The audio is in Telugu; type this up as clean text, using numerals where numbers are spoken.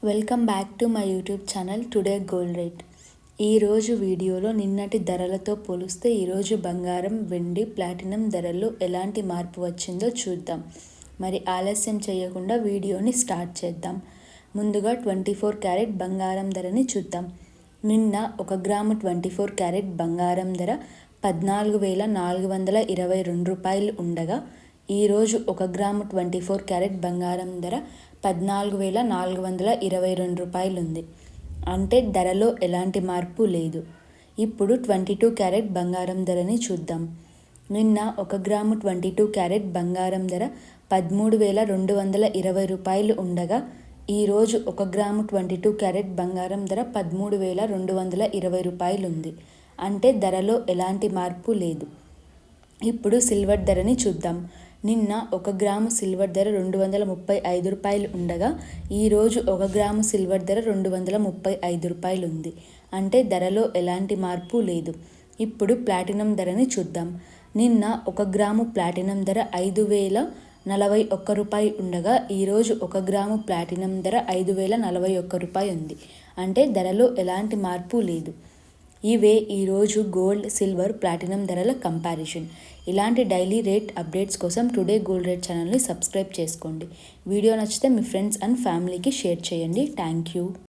Welcome back to my YouTube channel today gold rate. ఈరోజు వీడియోలో నిన్నటి ధరలతో పోలిస్తే ఈరోజు బంగారం, వెండి, ప్లాటినం ధరల్లో ఎలాంటి మార్పు వచ్చిందో చూద్దాం. మరి ఆలస్యం చేయకుండా వీడియోని స్టార్ట్ చేద్దాం. ముందుగా 24 క్యారెట్ బంగారం ధరని చూద్దాం. నిన్న 1 గ్రాము 24 క్యారెట్ బంగారం ధర 14,422 రూపాయలు ఉండగా ఈరోజు 1 గ్రాము 24 క్యారెట్ బంగారం ధర 14,422 రూపాయలు ఉంది. అంటే ధరలో ఎలాంటి మార్పు లేదు. ఇప్పుడు 22 క్యారెట్ బంగారం ధరని చూద్దాం. నిన్న 1 గ్రాము 22 క్యారెట్ బంగారం ధర 13,220 రూపాయలు ఉండగా ఈరోజు 1 గ్రాము 22 క్యారెట్ బంగారం ధర 13,220 రూపాయలు ఉంది. అంటే ధరలో ఎలాంటి మార్పు లేదు. ఇప్పుడు సిల్వర్ ధరని చూద్దాం. నిన్న 1 గ్రాము సిల్వర్ ధర 235 రూపాయలు ఉండగా ఈరోజు 1 గ్రాము సిల్వర్ ధర 235 రూపాయలు ఉంది. అంటే ధరలో ఎలాంటి మార్పు లేదు. ఇప్పుడు ప్లాటినం ధరని చూద్దాం. నిన్న 1 గ్రాము ప్లాటినం ధర 5,041 రూపాయి ఉండగా ఈరోజు 1 గ్రాము ప్లాటినం ధర 5,041 రూపాయి ఉంది. అంటే ధరలో ఎలాంటి మార్పు లేదు. ఇవే ఈరోజు గోల్డ్, సిల్వర్, ప్లాటినం ధరల కంపారిజన్. ఇలాంటి డైలీ రేట్ అప్డేట్స్ కోసం టుడే గోల్డ్ రేట్ ఛానల్ని సబ్స్క్రైబ్ చేసుకోండి. వీడియో నచ్చితే మీ ఫ్రెండ్స్ అండ్ ఫ్యామిలీకి షేర్ చేయండి. Thank you.